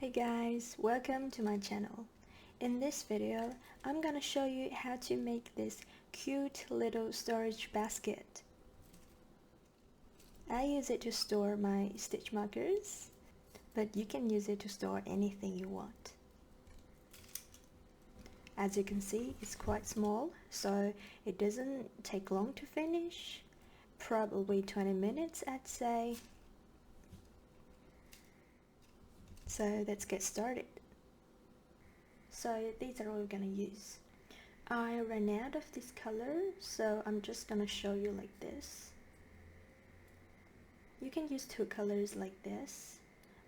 Hey guys, welcome to my channel. In this video, I'm gonna show you how to make this cute little storage basket. I use it to store my stitch markers, but you can use it to store anything you want. As you can see, it's quite small, so it doesn't take long to finish. Probably 20 minutes, I'd say. So let's get started. So these are all we're gonna use. I ran out of this color, so I'm just gonna show you like this. You can use two colors like this,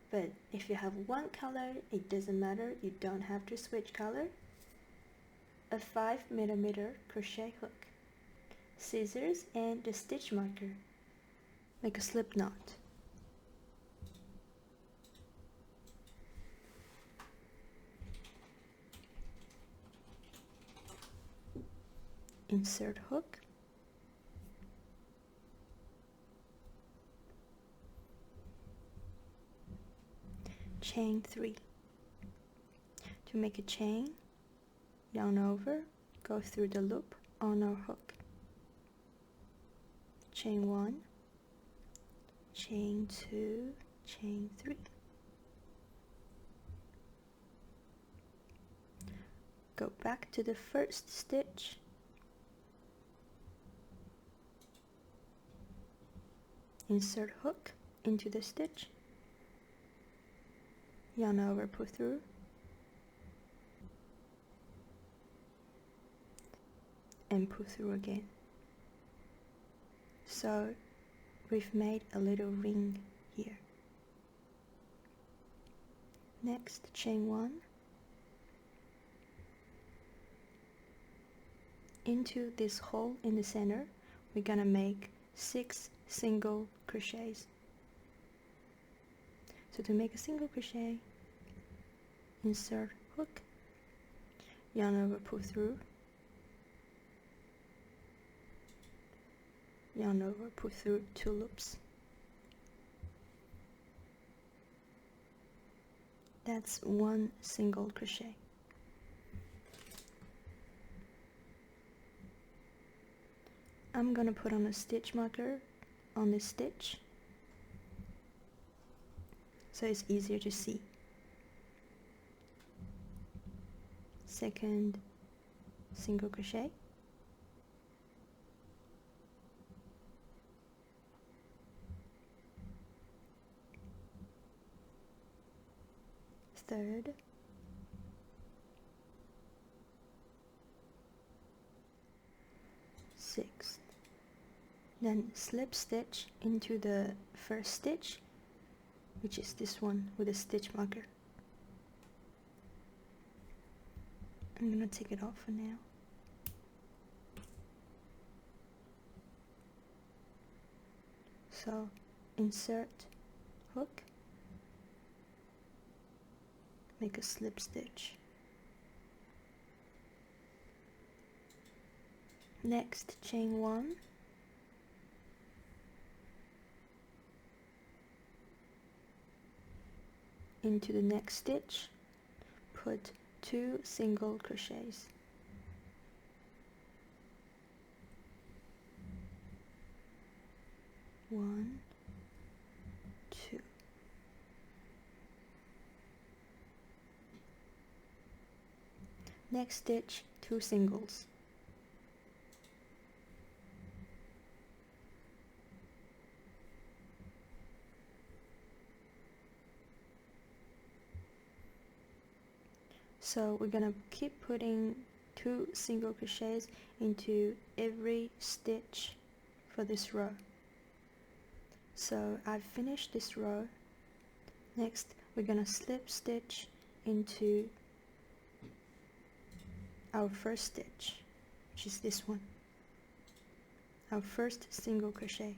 but if you have one color, it doesn't matter, you don't have to switch color. A 5mm crochet hook, scissors, and the stitch marker. Make a slip knot. Insert hook, chain 3. To make a chain, yarn over, go through the loop on our hook. Chain 1, chain 2, chain 3. Go back to the first stitch. Insert hook into the stitch, yarn over, pull through, and pull through again. So we've made a little ring here. Next, chain 1 into this hole in the center. We're gonna make 6 single crochets. So to make a single crochet, insert hook, yarn over, pull through, yarn over, pull through 2 loops. That's 1 single crochet. I'm gonna put on a stitch marker on this stitch so it's easier to see. Second single crochet, third, sixth. Then slip stitch into the first stitch, which is this one with a stitch marker. I'm gonna take it off for now. So insert hook, make a slip stitch. Next, chain 1, into the next stitch, put 2 single crochets. One, 2. Next stitch, 2 singles. So we're gonna keep putting 2 single crochets into every stitch for this row. So I've finished this row. Next, we're gonna slip stitch into our first stitch, which is this one, our first single crochet.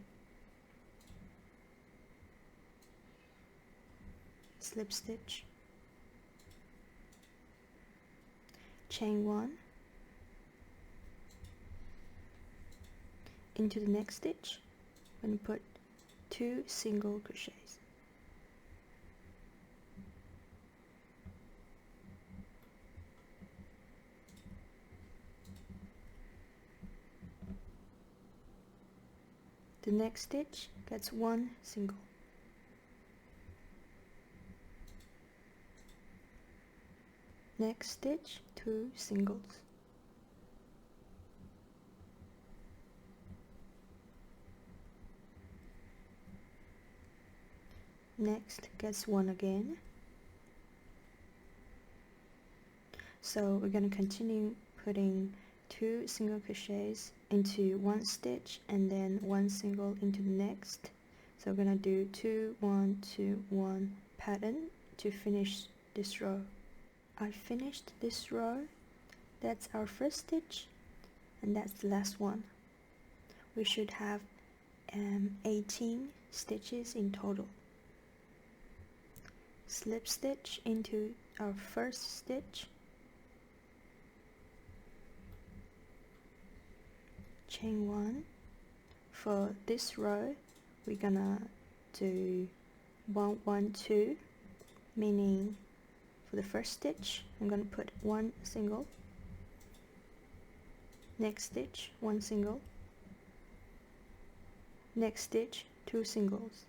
Slip stitch, chain 1 into the next stitch and put 2 single crochets. the next stitch gets 1 single. Next stitch 2 singles. Next gets 1 again. So we're going to continue putting 2 single crochets into 1 stitch and then 1 single into the next. So we're going to do 2 1 2 1 pattern to finish this row. I finished this row. That's our first stitch and that's the last one. We should have 18 stitches in total. Slip stitch into our first stitch, chain 1. For this row we're gonna do 1 1 2, meaning for the first stitch I'm gonna put 1 single, next stitch 1 single, next stitch 2 singles.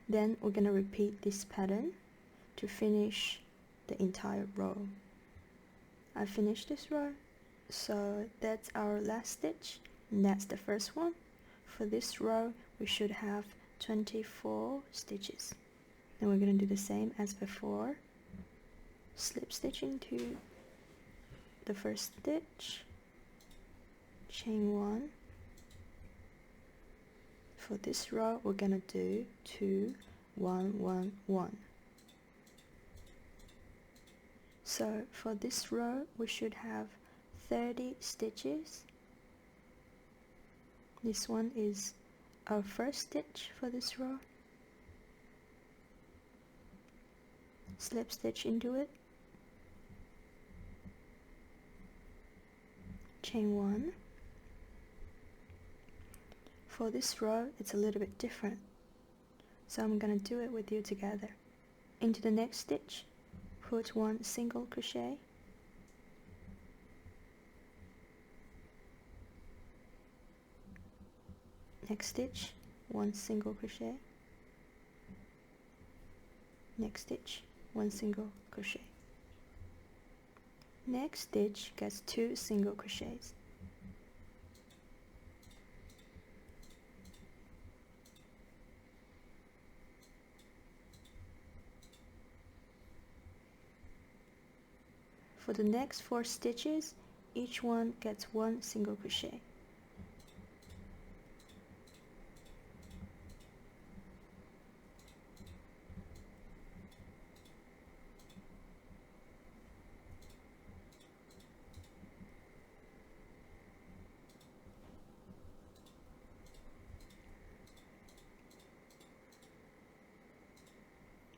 Then we're going to repeat this pattern to finish the entire row. I finished this row, so that's our last stitch and that's the first one. For this row we should have 24 stitches. Then we're going to do the same as before. Slip stitch into the first stitch, chain 1. For this row we're gonna do 2 1 1 1. So for this row we should have 30 stitches. This one is our first stitch for this row. Slip stitch into it, chain 1. For this row it's a little bit different, so I'm gonna do it with you together. Into the next stitch put 1 single crochet, next stitch 1 single crochet, next stitch 1 single crochet, next stitch gets 2 single crochets. For the next 4 stitches, each one gets 1 single crochet.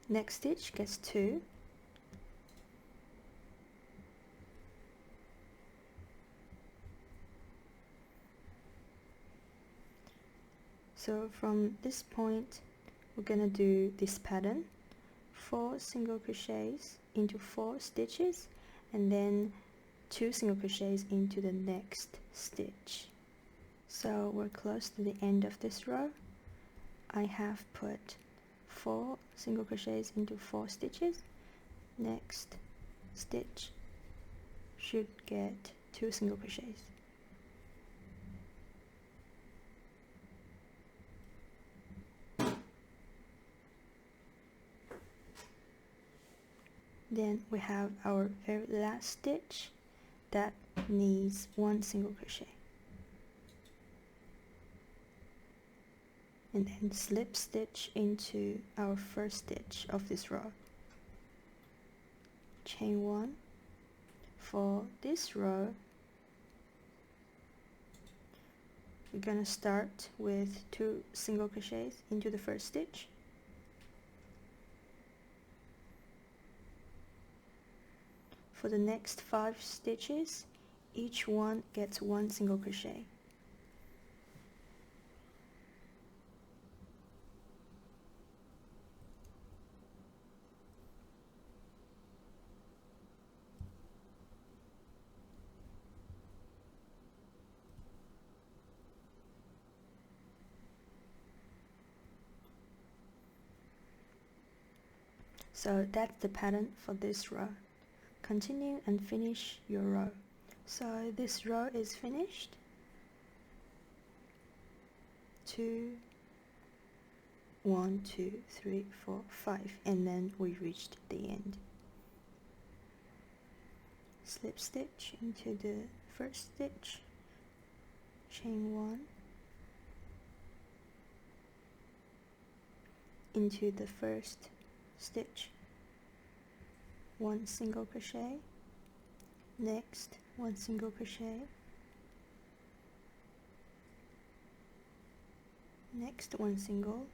Next stitch gets 2. So from this point we're gonna do this pattern, 4 single crochets into 4 stitches and then 2 single crochets into the next stitch. So we're close to the end of this row. I have put 4 single crochets into 4 stitches. Next stitch should get 2 single crochets. Then we have our very last stitch that needs 1 single crochet. And then slip stitch into our first stitch of this row. Chain 1. For this row, we're gonna start with 2 single crochets into the first stitch. For the next 5 stitches, each one gets 1 single crochet. So that's the pattern for this row. Continue and finish your row. So this row is finished. 2, 1, 2, 3, 4, 5, and then we reached the end. Slip stitch into the first stitch, chain 1, into the first stitch, 1 single crochet, next 1 single crochet, next 1 single,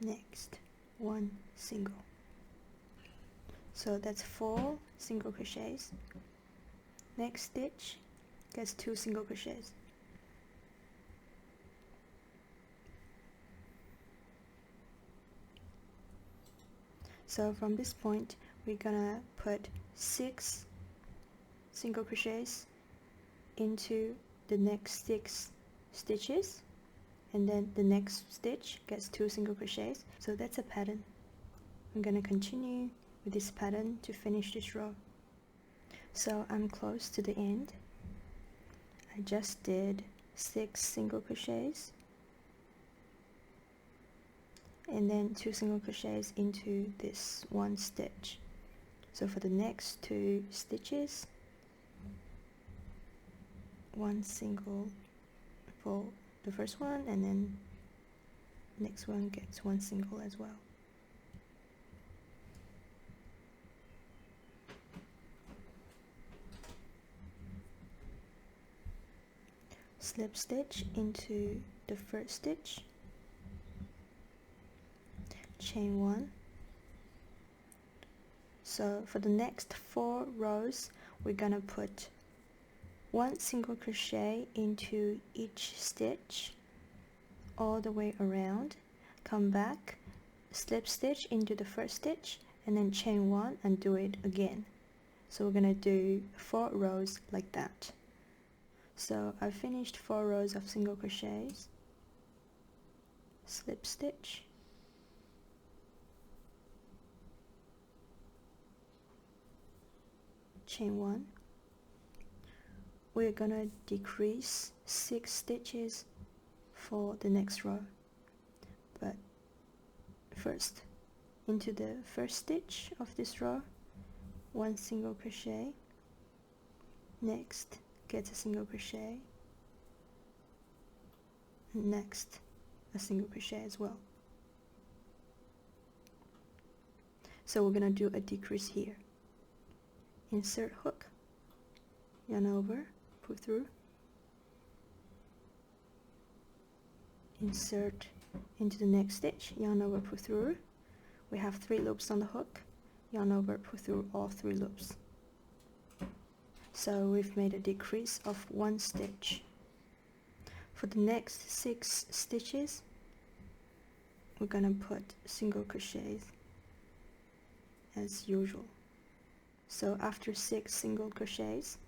next 1 single. So that's 4 single crochets. Next stitch gets 2 single crochets. So from this point we're gonna put 6 single crochets into the next 6 stitches, and then the next stitch gets 2 single crochets. So that's a pattern. I'm gonna continue with this pattern to finish this row. So I'm close to the end. I just did 6 single crochets and then 2 single crochets into this 1 stitch. So for the next 2 stitches, 1 single for the first one, and then next one gets 1 single as well. Slip stitch into the first stitch, chain 1. So for the next 4 rows we're gonna put 1 single crochet into each stitch all the way around, come back, slip stitch into the first stitch, and then chain 1 and do it again. So we're gonna do 4 rows like that. So I finished 4 rows of single crochets, slip stitch, chain 1. We're gonna decrease 6 stitches for the next row, but first into the first stitch of this row, 1 single crochet, next get a single crochet, next a single crochet as well. So we're gonna do a decrease here. Insert hook, yarn over, pull through, insert into the next stitch, yarn over, pull through. We have 3 loops on the hook, yarn over, pull through all 3 loops. So we've made a decrease of 1 stitch. For the next 6 stitches we're gonna put single crochets as usual. So after 6 single crochets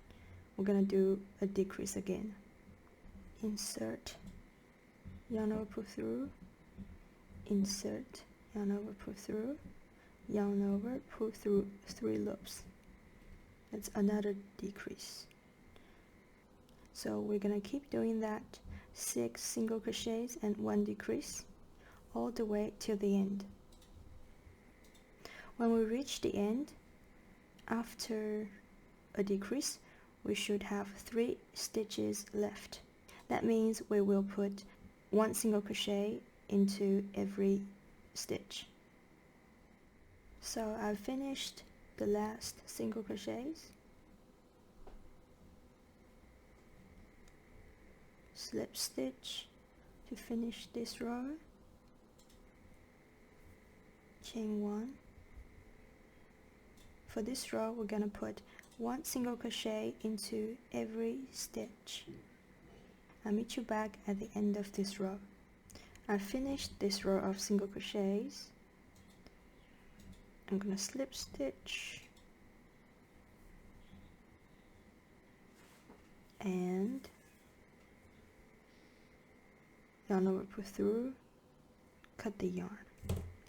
we're gonna do a decrease again. Insert, yarn over, pull through, insert, yarn over, pull through, yarn over, pull through 3 loops. That's another decrease. So we're gonna keep doing that, 6 single crochets and 1 decrease all the way till the end. When we reach the end, after a decrease we should have 3 stitches left. That means we will put 1 single crochet into every stitch. So I've finished the last single crochets, slip stitch to finish this row, chain 1. For this row we're gonna put 1 single crochet into every stitch. I'll meet you back at the end of this row. I finished this row of single crochets. I'm gonna slip stitch and yarn over, pull through, cut the yarn.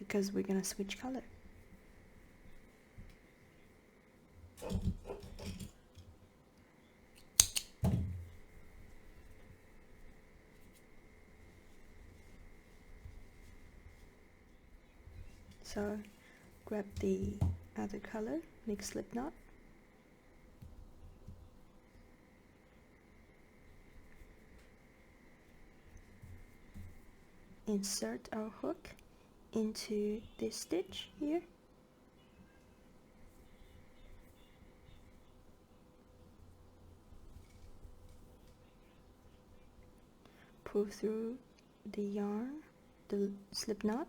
because we're gonna switch color. So grab the other color, make slip knot. Insert our hook into this stitch here. Pull through the yarn, the slip knot.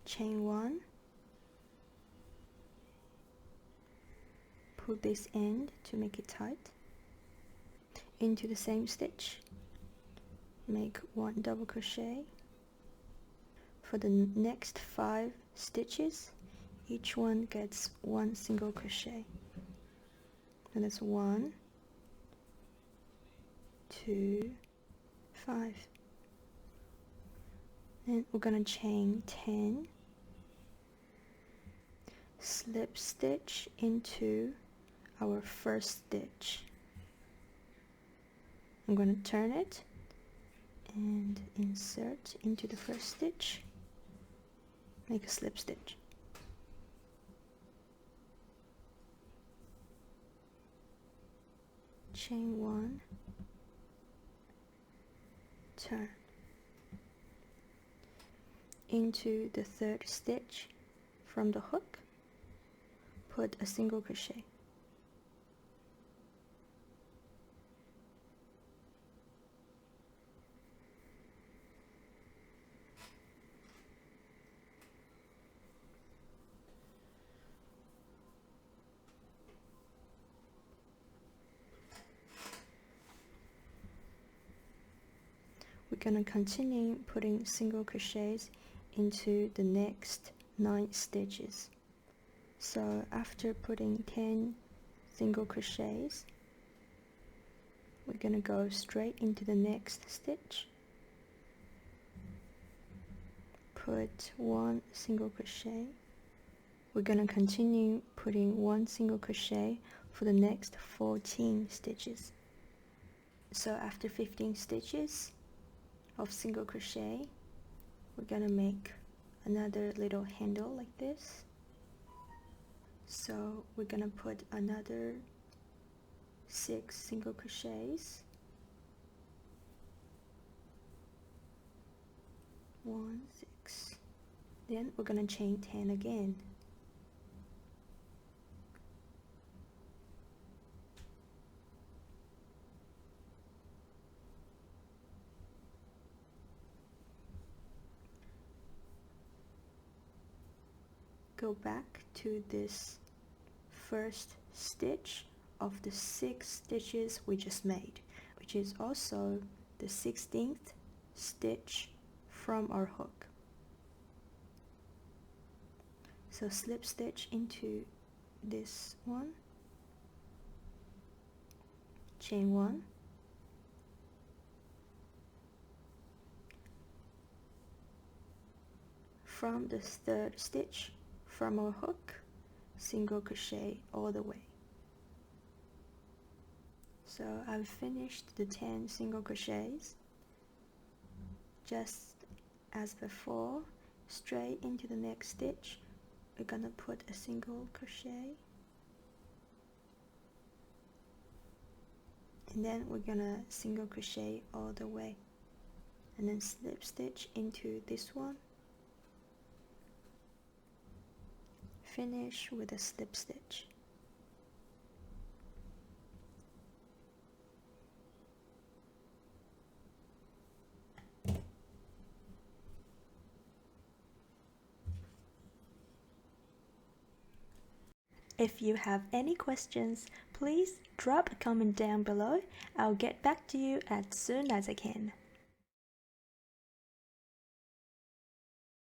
Chain 1. Pull this end to make it tight. Into the same stitch, make 1 double crochet. For the next 5 stitches, each one gets 1 single crochet. And that's 1, 2, 5. Then we're gonna chain 10, slip stitch into our first stitch. I'm gonna turn it and insert into the first stitch, make a slip stitch. Chain 1, turn. Into the third stitch from the hook, put a single crochet. We're gonna continue putting single crochets into the next 9 stitches. So after putting 10 single crochets, we're gonna go straight into the next stitch, put 1 single crochet. We're gonna continue putting 1 single crochet for the next 14 stitches. So after 15 stitches of single crochet, we're gonna make another little handle like this. So we're gonna put another 6 single crochets, 1, 6. Then we're gonna chain 10 again. Go back to this first stitch of the 6 stitches we just made, which is also the 16th stitch from our hook. So slip stitch into this one, chain 1, from the third stitch from our hook, single crochet all the way. So I've finished the 10 single crochets. Just as before, straight into the next stitch, we're gonna put a single crochet, and then we're gonna single crochet all the way, and then slip stitch into this one. Finish with a slip stitch. If you have any questions, please drop a comment down below. I'll get back to you as soon as I can.